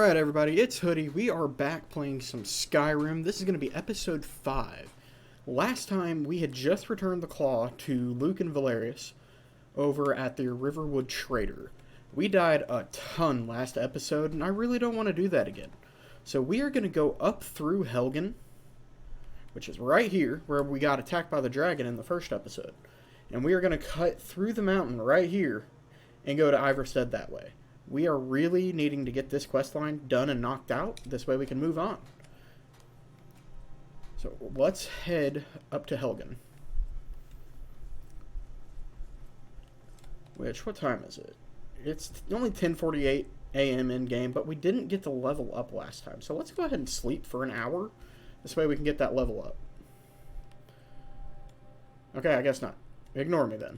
Alright everybody, it's Hoodie. We are back playing some Skyrim. This is going to be episode 5. Last time we had just returned the claw to Luke and Valerius over at the Riverwood Trader. We died a ton last episode and I really don't want to do that again. So we are going to go up through Helgen, which is right here where we got attacked by the dragon in the first episode. And we are going to cut through the mountain right here and go to Iverstead that way. We are really needing to get this quest line done and knocked out. This way we can move on. So let's head up to Helgen. Which, what time is it? It's only 10:48 a.m. in game, but we didn't get the level up last time. So let's go ahead and sleep for an hour. This way we can get that level up. Okay, I guess not. Ignore me then.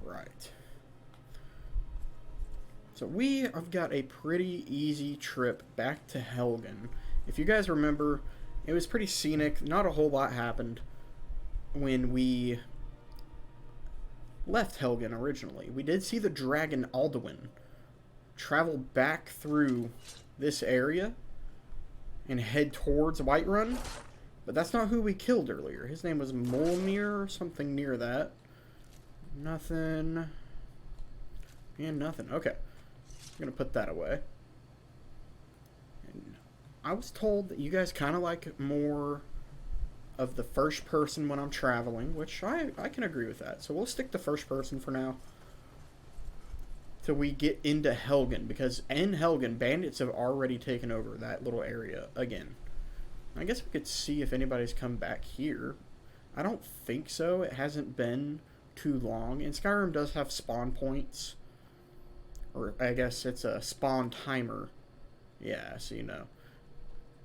Alright. So we have got a pretty easy trip back to Helgen. If you guys remember, it was pretty scenic. Not a whole lot happened when we left Helgen originally. We did see the dragon Alduin travel back through this area and head towards Whiterun, but that's not who we killed earlier. His name was Molnir or something near that. Nothing. And nothing. Okay. I'm going to put that away. And I was told that you guys kind of like more of the first person when I'm traveling, which I can agree with that. So we'll stick to first person for now till we get into Helgen, because in Helgen, bandits have already taken over that little area again. I guess we could see if anybody's come back here. I don't think so. It hasn't been too long, and Skyrim does have spawn points, or I guess it's a spawn timer. Yeah, so you know,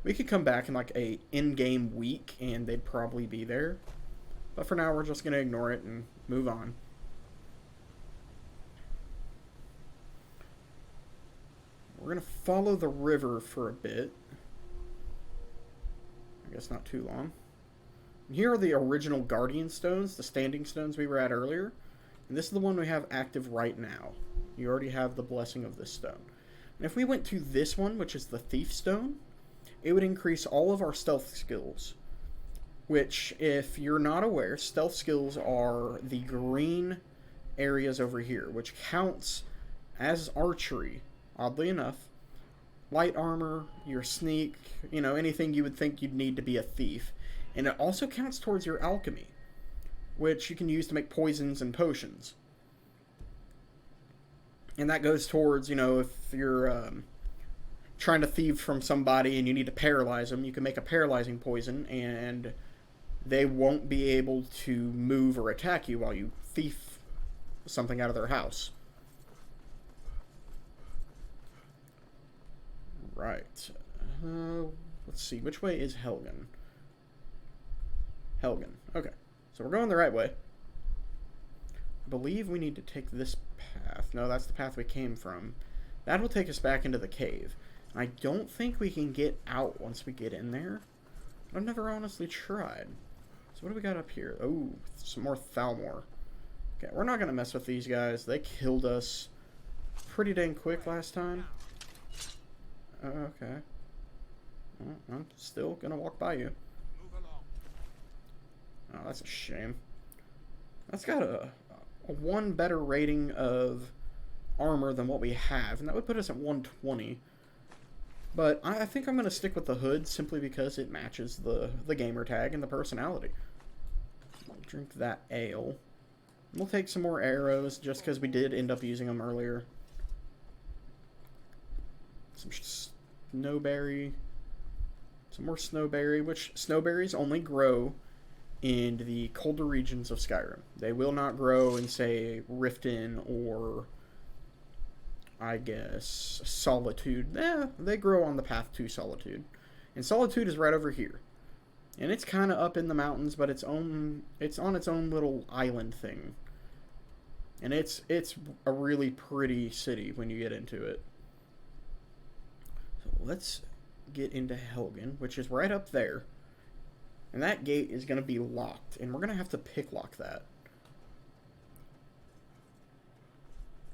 we could come back in like a in-game week and they'd probably be there, but for now we're just gonna ignore it and move on. We're gonna follow the river for a bit. I guess not too long. Here are the original Guardian Stones, the standing stones we were at earlier. And this is the one we have active right now. You already have the blessing of this stone. And if we went to this one, which is the Thief Stone, it would increase all of our stealth skills. Which, if you're not aware, stealth skills are the green areas over here, which counts as archery, oddly enough. Light armor, your sneak, you know, anything you would think you'd need to be a thief. And it also counts towards your alchemy, which you can use to make poisons and potions. And that goes towards, you know, if you're trying to thieve from somebody and you need to paralyze them, you can make a paralyzing poison and they won't be able to move or attack you while you thief something out of their house. Right. Let's see, which way is Helgen? Helgen. Okay. So we're going the right way. I believe we need to take this path. No, that's the path we came from. That will take us back into the cave. I don't think we can get out once we get in there. I've never honestly tried. So what do we got up here? Oh, some more Thalmor. Okay, we're not going to mess with these guys. They killed us pretty dang quick last time. Okay. Well, I'm still going to walk by you. Oh, that's a shame. That's got a 1 better rating of armor than what we have, and that would put us at 120. But I think I'm going to stick with the hood simply because it matches the gamer tag and the personality. I'll drink that ale. We'll take some more arrows just because we did end up using them earlier. Some snowberry. Some more snowberry, which snowberries only grow in the colder regions of Skyrim. They will not grow in, say, Riften or, I guess, Solitude. They grow on the path to Solitude. And Solitude is right over here. And it's kind of up in the mountains, but it's on its own little island thing. And it's a really pretty city when you get into it. So let's get into Helgen, which is right up there. And that gate is going to be locked, and we're going to have to pick lock that.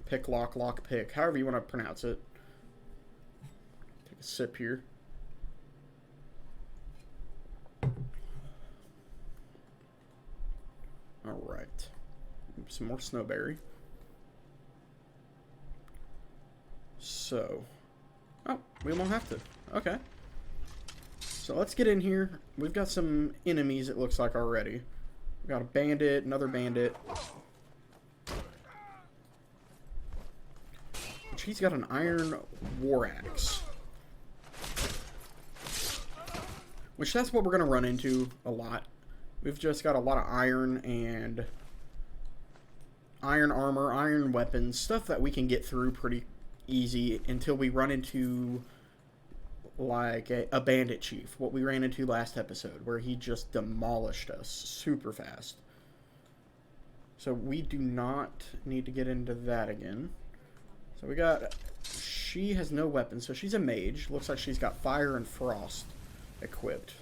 Pick, lock, pick. However you want to pronounce it. Take a sip here. Alright. Some more snowberry. So. Oh, we won't have to. Okay. So let's get in here. We've got some enemies, it looks like, already. We've got a bandit, another bandit. He's got an iron war axe. Which that's what we're going to run into a lot. We've just got a lot of iron and iron armor, iron weapons, stuff that we can get through pretty easy until we run into like a bandit chief, what we ran into last episode, where he just demolished us super fast. So we do not need to get into that again. So we got, she has no weapons, so she's a mage. Looks like she's got fire and frost equipped.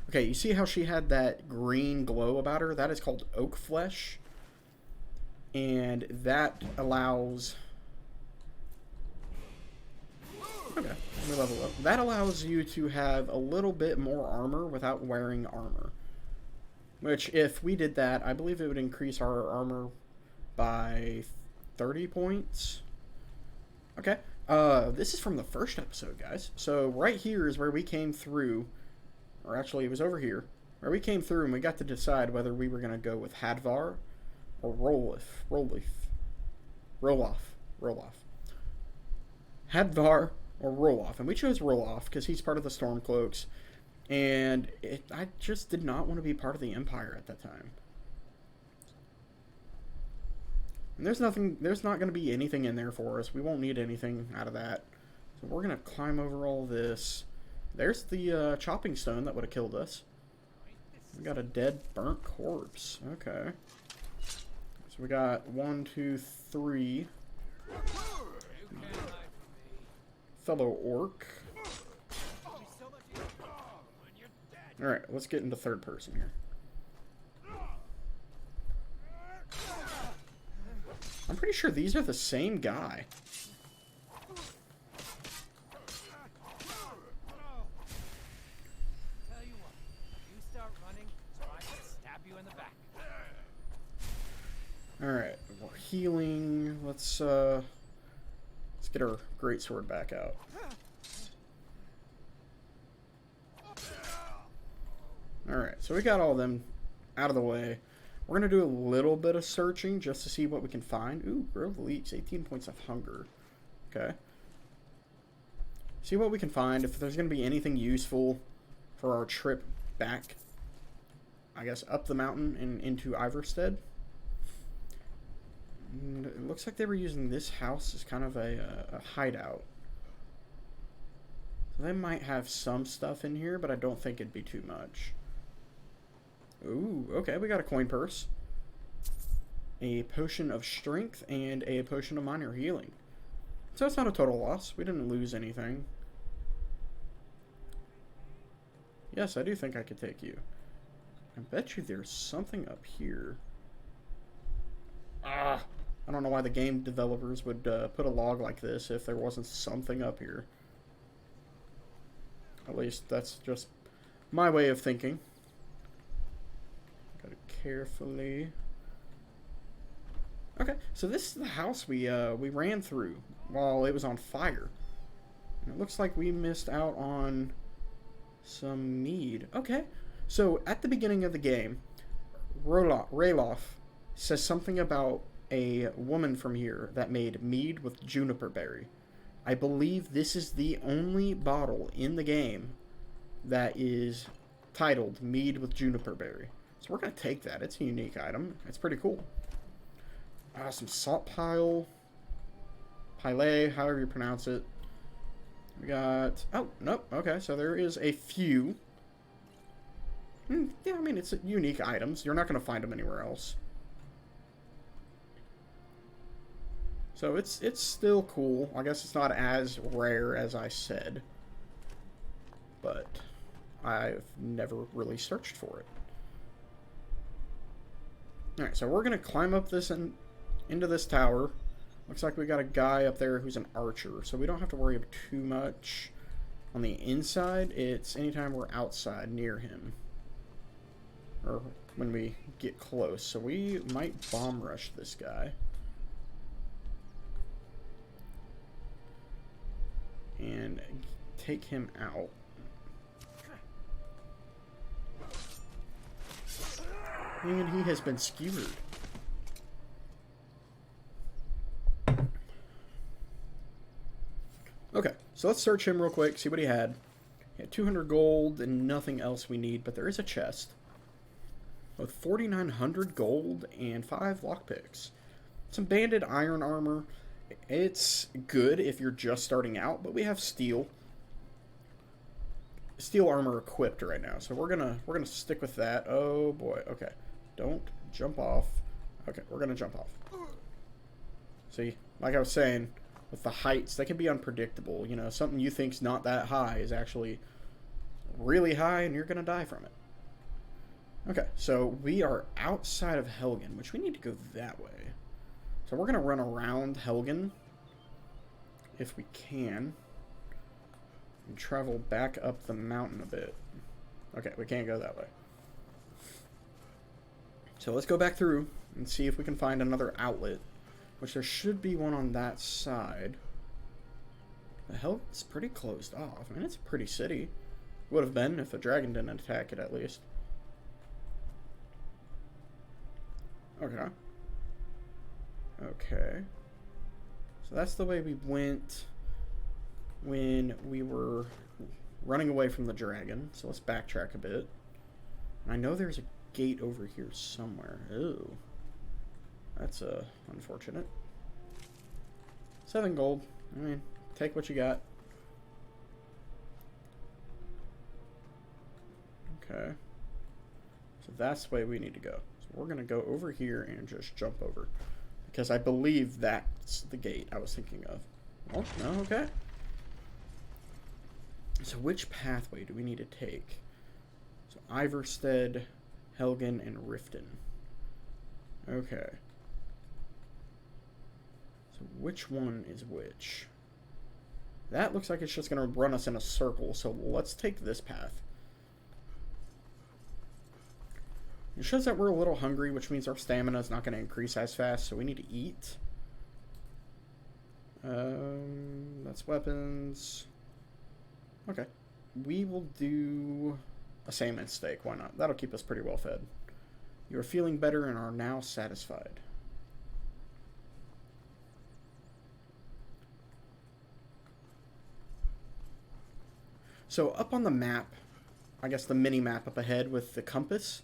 Okay, you see how she had that green glow about her? That is called oak flesh. And that allows... Okay, let me level up. That allows you to have a little bit more armor without wearing armor. Which, if we did that, I believe it would increase our armor by 30 points. Okay, this is from the first episode, guys. So right here is where we came through, or actually it was over here, where we came through and we got to decide whether we were going to go with Hadvar or Roloff. Hadvar or Roloff, and we chose Roloff because he's part of the Stormcloaks, and I just did not want to be part of the Empire at that time. And there's not going to be anything in there for us. We won't need anything out of that. So we're going to climb over all this. There's the chopping stone that would have killed us. We got a dead, burnt corpse. Okay. So we got 1, 2, 3. Fellow orc. Alright, let's get into third person here. I'm pretty sure these are the same guy. Alright, we're healing. Let's get our greatsword back out. Alright, so we got all of them out of the way. We're going to do a little bit of searching just to see what we can find. Ooh, growth leech, 18 points of hunger. Okay. See what we can find. If there's going to be anything useful for our trip back, I guess, up the mountain and into Iverstead. And it looks like they were using this house as kind of a hideout. So they might have some stuff in here, but I don't think it'd be too much. Ooh, okay, we got a coin purse. A potion of strength and a potion of minor healing. So it's not a total loss. We didn't lose anything. Yes, I do think I could take you. I bet you there's something up here. I don't know why the game developers would put a log like this if there wasn't something up here. At least that's just my way of thinking. Gotta carefully. Okay, so this is the house we ran through while it was on fire. And it looks like we missed out on some mead. Okay, so at the beginning of the game, Ralof says something about a woman from here that made mead with juniper berry. I believe this is the only bottle in the game that is titled mead with juniper berry. So we're going to take that. It's a unique item. It's pretty cool. Some salt pile. However you pronounce it. We got... Oh, nope. Okay, so there is a few. Yeah, I mean, it's unique items. You're not going to find them anywhere else. So it's still cool. I guess it's not as rare as I said. But I've never really searched for it. Alright, so we're going to climb up into this tower. Looks like we got a guy up there who's an archer, so we don't have to worry about too much. On the inside, it's anytime we're outside near him. Or when we get close. So we might bomb rush this guy. And take him out. And he has been skewered. Okay, so let's search him real quick, see what he had. He had 200 gold and nothing else we need, but there is a chest with 4,900 gold and 5 lockpicks. Some banded iron armor. It's good if you're just starting out, but we have steel armor equipped right now, so we're gonna stick with that. Oh boy, okay. Don't jump off. Okay, we're gonna jump off. See, like I was saying, with the heights, they can be unpredictable. You know, something you think's not that high is actually really high, and you're gonna die from it. Okay, so we are outside of Helgen, which we need to go that way. So we're gonna run around Helgen, if we can, and travel back up the mountain a bit. Okay, we can't go that way. So let's go back through and see if we can find another outlet, which there should be one on that side. The Helgen's pretty closed off. I mean, it's a pretty city. Would have been if the dragon didn't attack it, at least. Okay. Okay. So that's the way we went when we were running away from the dragon. So let's backtrack a bit. I know there's a gate over here somewhere. Ooh. That's unfortunate. 7 gold. I mean, take what you got. Okay. So that's the way we need to go. So we're going to go over here and just jump over. Because I believe that's the gate I was thinking of. Oh, no, okay. So which pathway do we need to take? So Iverstead, Helgen, and Riften. Okay. So which one is which? That looks like it's just going to run us in a circle, so let's take this path. It shows that we're a little hungry, which means our stamina is not going to increase as fast, so we need to eat. That's weapons. Okay. We will do a salmon steak. Why not? That'll keep us pretty well fed. You are feeling better and are now satisfied. So up on the map, I guess the mini map up ahead with the compass,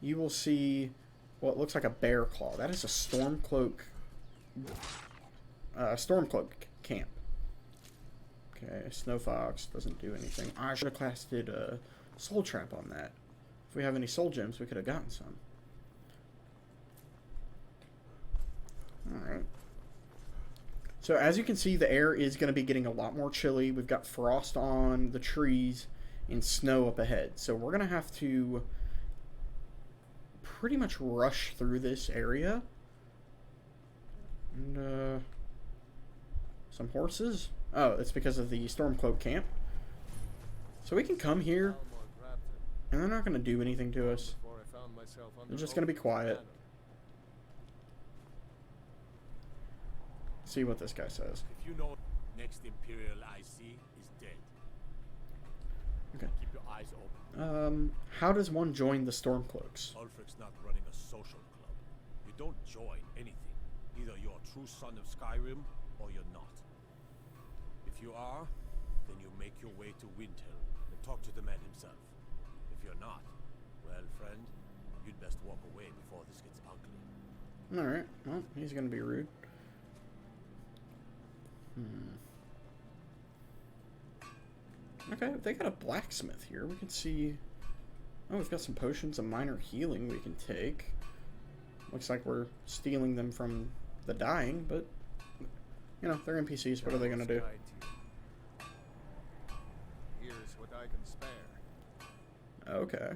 you will see what looks like a bear claw. That is a Stormcloak camp. Okay, Snow Fox doesn't do anything. I should have casted a soul trap on that. If we have any soul gems, we could have gotten some. Alright. So as you can see, the air is going to be getting a lot more chilly. We've got frost on the trees and snow up ahead. So we're going to have to pretty much rush through this area. And, some horses. Oh, it's because of the Stormcloak camp. So we can come here, and they're not going to do anything to us. They're just going to be quiet. See what this guy says. If you know, next Imperial I see is dead. Okay. Keep your eyes open. How does one join the Stormcloaks? Ulfric's not running a social club. You don't join anything. Either you're a true son of Skyrim, or you're not. If you are, then you make your way to Windhill and talk to the man himself. If you're not, well, friend, you'd best walk away before this gets ugly. Alright, well, he's gonna be rude. Okay, they got a blacksmith here. We can see... Oh, we've got some potions of minor healing we can take. Looks like we're stealing them from the dying, but... You know, they're NPCs. What are they gonna do? Here's what I can spare. Okay.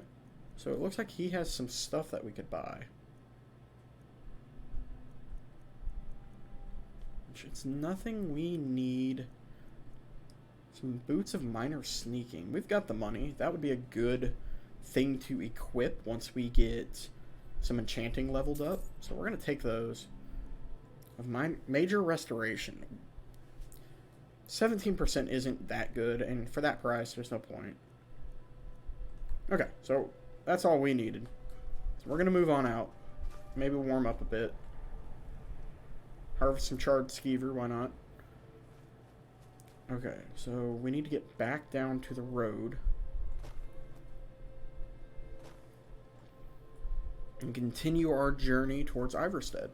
So it looks like he has some stuff that we could buy. It's nothing we need. Some boots of minor sneaking. We've got the money. That would be a good thing to equip once we get some enchanting leveled up. So we're going to take those. Of major restoration. 17% isn't that good, and for that price, there's no point. Okay, so that's all we needed. So we're going to move on out. Maybe warm up a bit. Harvest some charred skeever, why not? Okay, so we need to get back down to the road. And continue our journey towards Iverstead.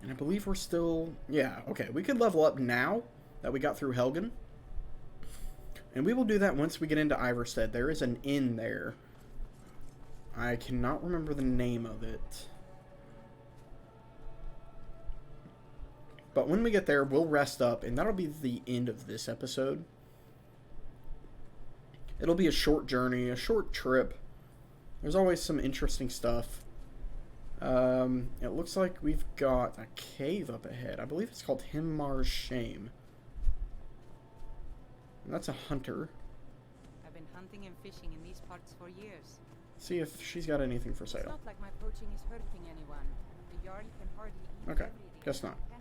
And I believe we're still... Yeah, okay. We could level up now that we got through Helgen. And we will do that once we get into Iverstead. There is an inn there. I cannot remember the name of it. But when we get there, we'll rest up. And that'll be the end of this episode. It'll be a short journey, a short trip. There's always some interesting stuff. It looks like we've got a cave up ahead. I believe it's called Himmar's Shame. And that's a hunter. I've been hunting and fishing in these parts for years. See if she's got anything for It's sale. not like my poaching is hurting anyone. The Jarl can hardly eat Okay, every day, guess not. can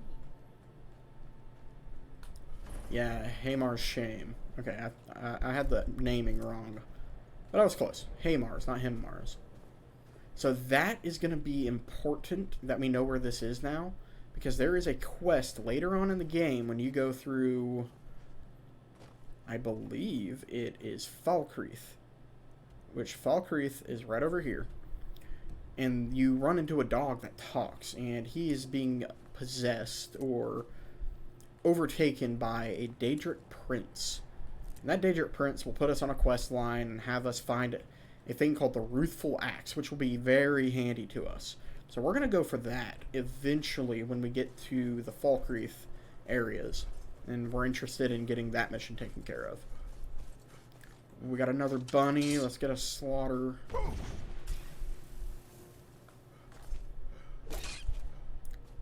he? Yeah, Hamar's Shame. Okay, I had the naming wrong. But I was close. Hamar's, not Himmar's. So that is going to be important that we know where this is now. Because there is a quest later on in the game when you go through... I believe it is Falkreath. Which Falkreath is right over here. And you run into a dog that talks. And he is being possessed or overtaken by a Daedric prince. And that Daedric prince will put us on a quest line and have us find a thing called the Ruthful Axe, which will be very handy to us. So we're going to go for that eventually when we get to the Falkreath areas. And we're interested in getting that mission taken care of. We got another bunny. Let's get a slaughter.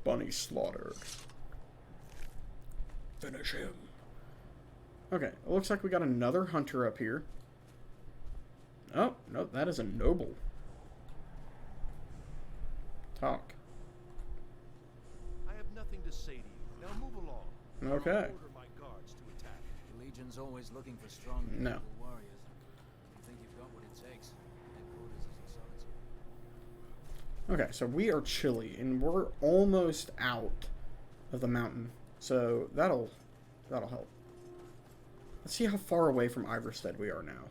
Bunny slaughtered. Finish him. Okay, it looks like we got another hunter up here. Oh, no, that is a noble. Talk. I have nothing to say to you. Now move along. Okay. I'll order my guards to attack. The Legion's always looking for strong No. capable warriors. You think you've got what it takes? Headquarters is in Solitude. Okay, so we are chilly, and we're almost out of the mountain. So that'll help. Let's see how far away from Iverstead we are now.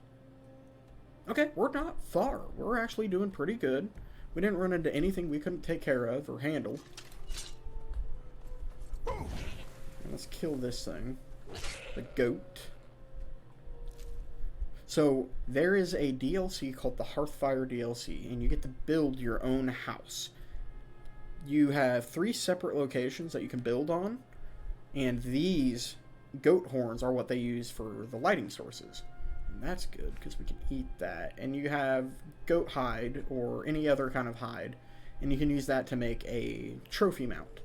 Okay, we're not far. We're actually doing pretty good. We didn't run into anything we couldn't take care of or handle. And let's kill this thing. The goat. So, there is a DLC called the Hearthfire DLC, and you get to build your own house. You have 3 separate locations that you can build on, and these goat horns are what they use for the lighting sources. And that's good, because we can eat that. And you have goat hide, or any other kind of hide, and you can use that to make a trophy mount.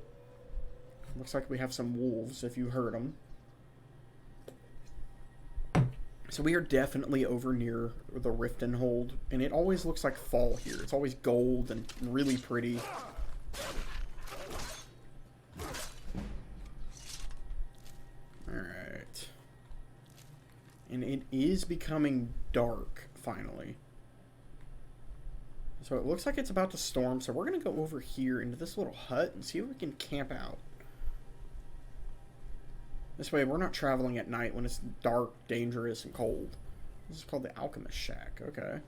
Looks like we have some wolves, if you heard them. So we are definitely over near the Rift and Hold, and it always looks like fall here. It's always gold and really pretty. Alright. And it is becoming dark, finally. So it looks like it's about to storm, so we're going to go over here into this little hut and see if we can camp out. This way we're not traveling at night when it's dark, dangerous, and cold. This is called the Alchemist Shack, okay.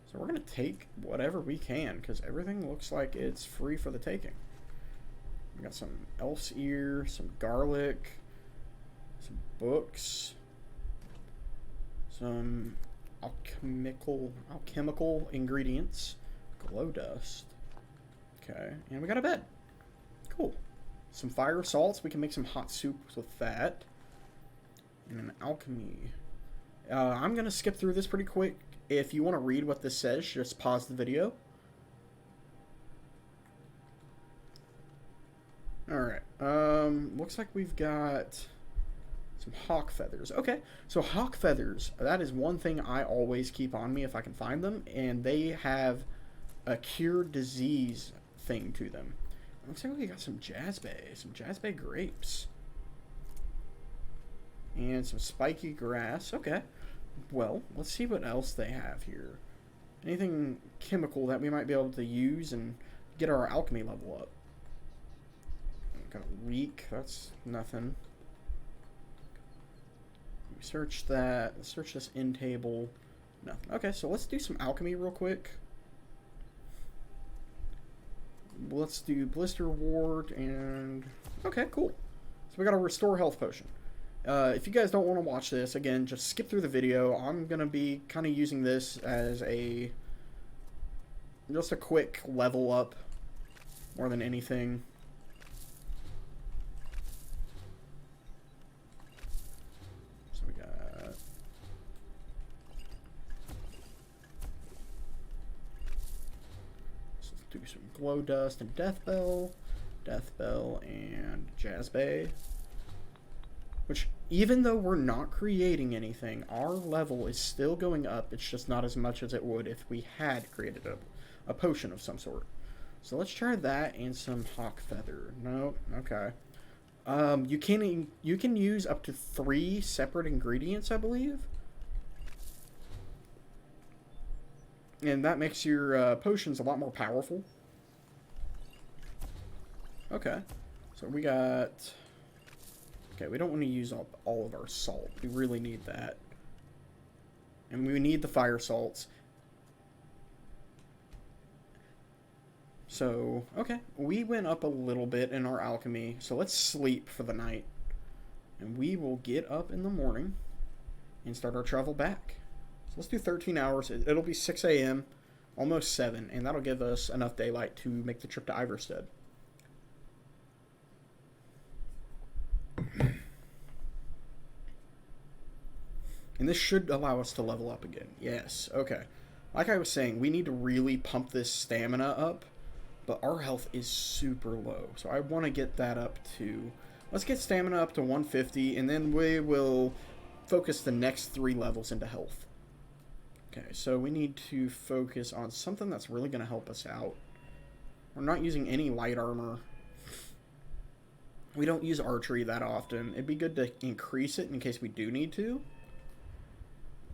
So we're going to take whatever we can, because everything looks like it's free for the taking. We got some elf's ear, some garlic, some books, some alchemical ingredients, glow dust. Okay, and we got a bed. Cool. Some fire salts. We can make some hot soups with that. And an alchemy I'm going to skip through this pretty quick. If you want to read what this says, just pause the video. Alright, looks like we've got some hawk feathers. Okay, so hawk feathers, that is one thing I always keep on me if I can find them, and they have a cure disease thing to them. Looks like we got some jazzbay grapes. And some spiky grass. Okay, well, let's see what else they have here. Anything chemical that we might be able to use and get our alchemy level up. Got a leek, that's nothing. We search that. Let's search this end table. Nothing. Okay, so let's do some alchemy real quick. Let's do blister ward and... Okay, cool. So we got a restore health potion. If you guys don't want to watch this, again, just skip through the video. I'm going to be kind of using this as just a quick level up more than anything. Do some glow dust and death bell and jazzbay. Which, even though we're not creating anything, our level is still going up. It's just not as much as it would if we had created a potion of some sort. So let's try that and some hawk feather. No, okay. You can use up to 3 separate ingredients, I believe. And that makes your potions a lot more powerful. Okay. So we got... Okay, we don't want to use up all of our salt. We really need that. And we need the fire salts. So, okay. We went up a little bit in our alchemy. So let's sleep for the night. And we will get up in the morning and start our travel back. So let's do 13 hours. It'll be 6 a.m., almost 7, and that'll give us enough daylight to make the trip to Iverstead. And this should allow us to level up again. Yes, okay. Like I was saying, we need to really pump this stamina up, but our health is super low. So I want to get that up to... Let's get stamina up to 150, and then we will focus the next 3 levels into health. Okay, so we need to focus on something that's really going to help us out. We're not using any light armor. We don't use archery that often. It'd be good to increase it in case we do need to.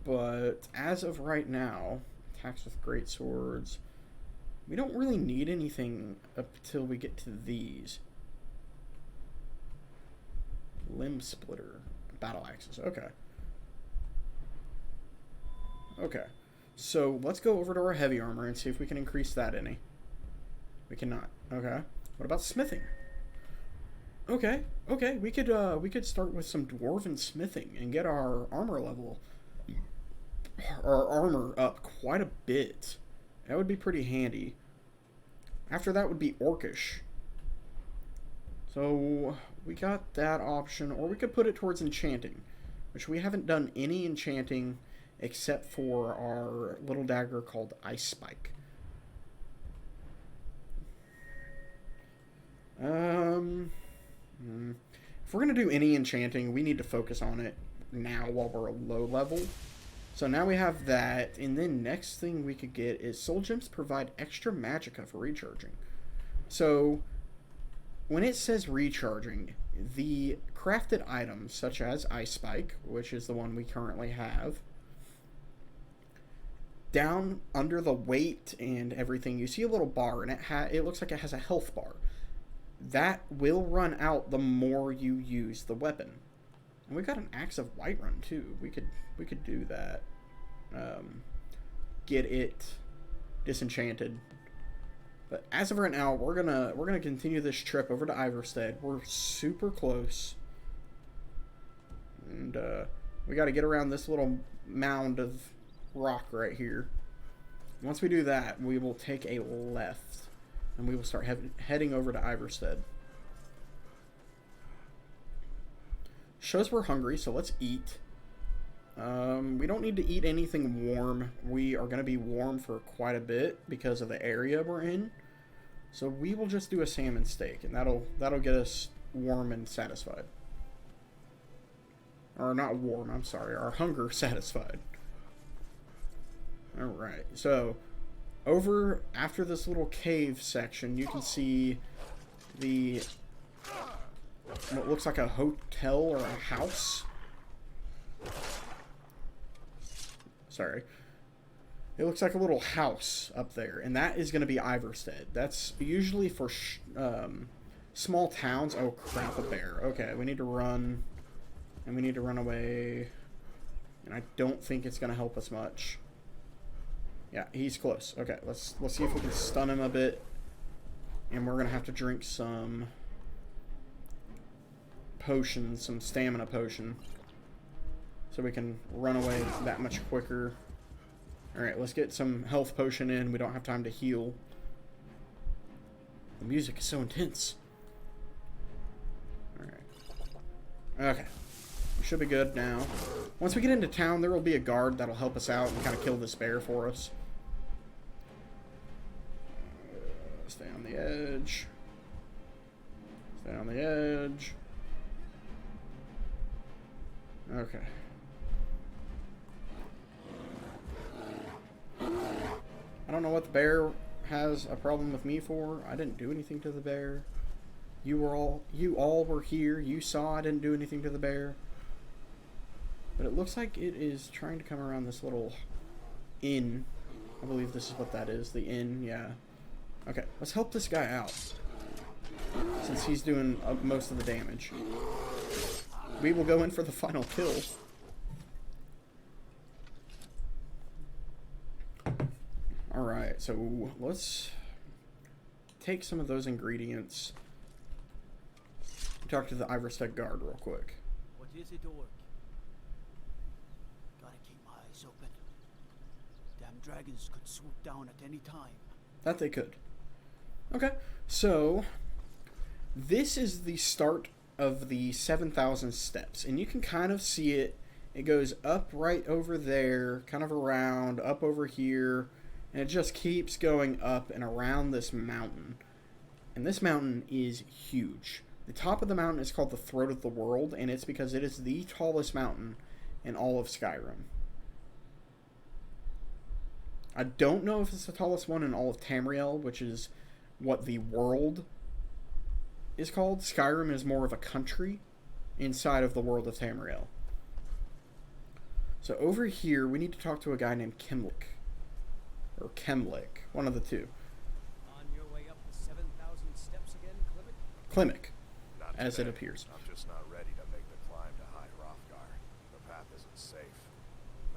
But as of right now, attacks with great swords. We don't really need anything up until we get to these. Limb splitter. Battle axes. Okay. Okay, so let's go over to our heavy armor and see if we can increase that any. We cannot. Okay. What about smithing? Okay, we could start with some dwarven smithing and get our armor level, our armor up quite a bit. That would be pretty handy. After that would be orcish. So we got that option, or we could put it towards enchanting, which we haven't done any enchanting except for our little dagger called Ice Spike. If we're going to do any enchanting, we need to focus on it now while we're a low level. So now we have that, and then next thing we could get is soul gems provide extra magicka for recharging. So when it says recharging, the crafted items such as Ice Spike, which is the one we currently have, down under the weight and everything, you see a little bar, and it looks like it has a health bar. That will run out the more you use the weapon. And we got an Axe of Whiterun too. We could do that. Get it disenchanted. But as of right now, we're gonna continue this trip over to Iverstead. We're super close, and we got to get around this little mound of rock right here. Once we do that, we will take a left, and we will start heading over to Iverstead. Shows we're hungry, so let's eat. We don't need to eat anything warm. We are going to be warm for quite a bit because of the area we're in. So we will just do a salmon steak, and that'll get us warm and satisfied. Or not warm, I'm sorry. Our hunger satisfied. Alright, so over after this little cave section, you can see the what looks like a hotel or a house. Sorry. It looks like a little house up there, and that is going to be Iverstead. That's usually for small towns. Oh crap, a bear. Okay, we need to run, and we need to run away, and I don't think it's going to help us much. Yeah, he's close. Okay, let's see if we can stun him a bit, and we're going to have to drink some potion, some stamina potion, so we can run away that much quicker. Alright, let's get some health potion in. We don't have time to heal. The music is so intense. Alright. Okay. We should be good now. Once we get into town, there will be a guard that'll help us out and kind of kill this bear for us. Stay on the edge. Stay on the edge. Okay. I don't know what the bear has a problem with me for. I didn't do anything to the bear. You all were here. You saw I didn't do anything to the bear. But it looks like it is trying to come around this little inn. I believe this is what that is. The inn, yeah. Okay, let's help this guy out, since he's doing most of the damage. We will go in for the final kill. Alright, so let's take some of those ingredients. Talk to the Iverstead guard real quick. What is it, Orc? Gotta keep my eyes open. Damn dragons could swoop down at any time. That they could. Okay, so this is the start of the 7,000 steps, and you can kind of see it. It goes up right over there, kind of around, up over here, and it just keeps going up and around this mountain. And this mountain is huge. The top of the mountain is called the Throat of the World, and it's because it is the tallest mountain in all of Skyrim. I don't know if it's the tallest one in all of Tamriel, which is what the world is called. Skyrim is more of a country inside of the world of Tamriel. So over here, we need to talk to a guy named Kimlik. Or Kemlik, one of the two. On your way up the 7,000 steps again, Klimek? Klimek, Not as today. it appears. I'm just not ready to make the climb to High Hrothgar. The path isn't safe.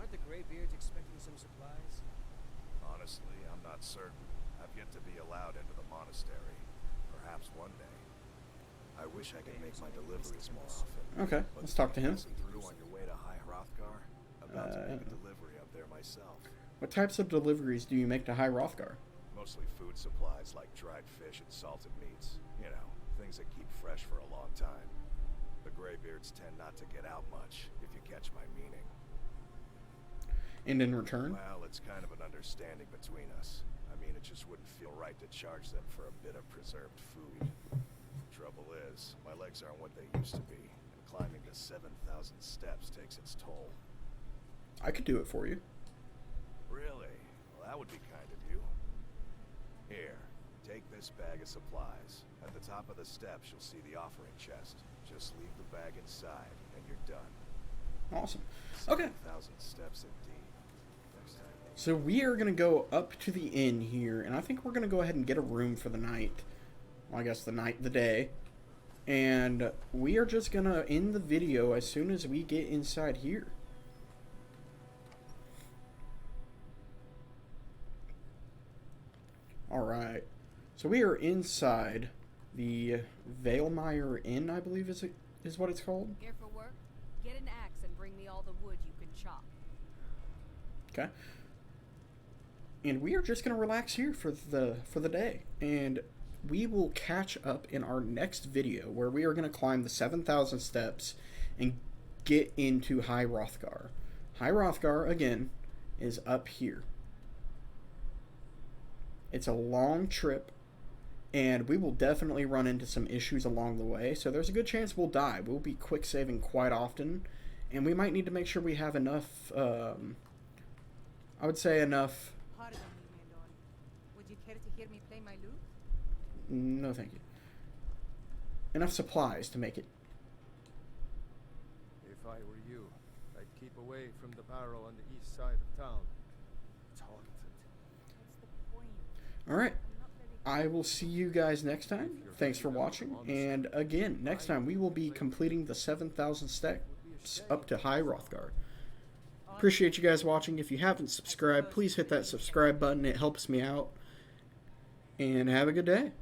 Aren't the Greybeards expecting some supplies? Honestly, I'm not certain. I've yet to be allowed into the monastery. Perhaps one day. I wish I could make my deliveries more often. Okay, But let's talk to him. passing through on your way to High Hrothgar? About to make a delivery up there myself. What types of deliveries do you make to High Hrothgar? Mostly food supplies like dried fish and salted meats. You know, things that keep fresh for a long time. The Greybeards tend not to get out much, if you catch my meaning. And in return? Well, it's kind of an understanding between us. I mean, it just wouldn't feel right to charge them for a bit of preserved food. Trouble is, my legs aren't what they used to be, and climbing the 7,000 steps takes its toll. I could do it for you. Really? Well, that would be kind of you. Here, take this bag of supplies. At the top of the steps, you'll see the offering chest. Just leave the bag inside, and you're done. Awesome. Okay. 7,000 steps indeed. Next time. So we are going to go up to the inn here, and I think we're going to go ahead and get a room for the night. Well, I guess the day. And we are just going to end the video as soon as we get inside here. Alright. So we are inside the Valemire Inn, I believe is what it's called. Here for work? Get an axe and bring me all the wood you can chop. Okay. And we are just going to relax here for the day. And we will catch up in our next video where we are going to climb the 7,000 steps and get into High Hrothgar. High Rothgar, again, is up here. It's a long trip, and we will definitely run into some issues along the way, so there's a good chance we'll die. We'll be quick saving quite often, and we might need to make sure we have enough, I would say enough... Pardon me, my lord. Would you care to hear me play my lute? No, thank you. Enough supplies to make it. If I were you, I'd keep away from the barrow on the east side of town. It's haunted. What's the point? Alright, I'm not very I will see you guys next time. Thanks for watching, and again, next time we will be completing the 7,000 steps up to High Rothgar. Appreciate you guys watching. If you haven't subscribed, please hit that subscribe button. It helps me out. And have a good day.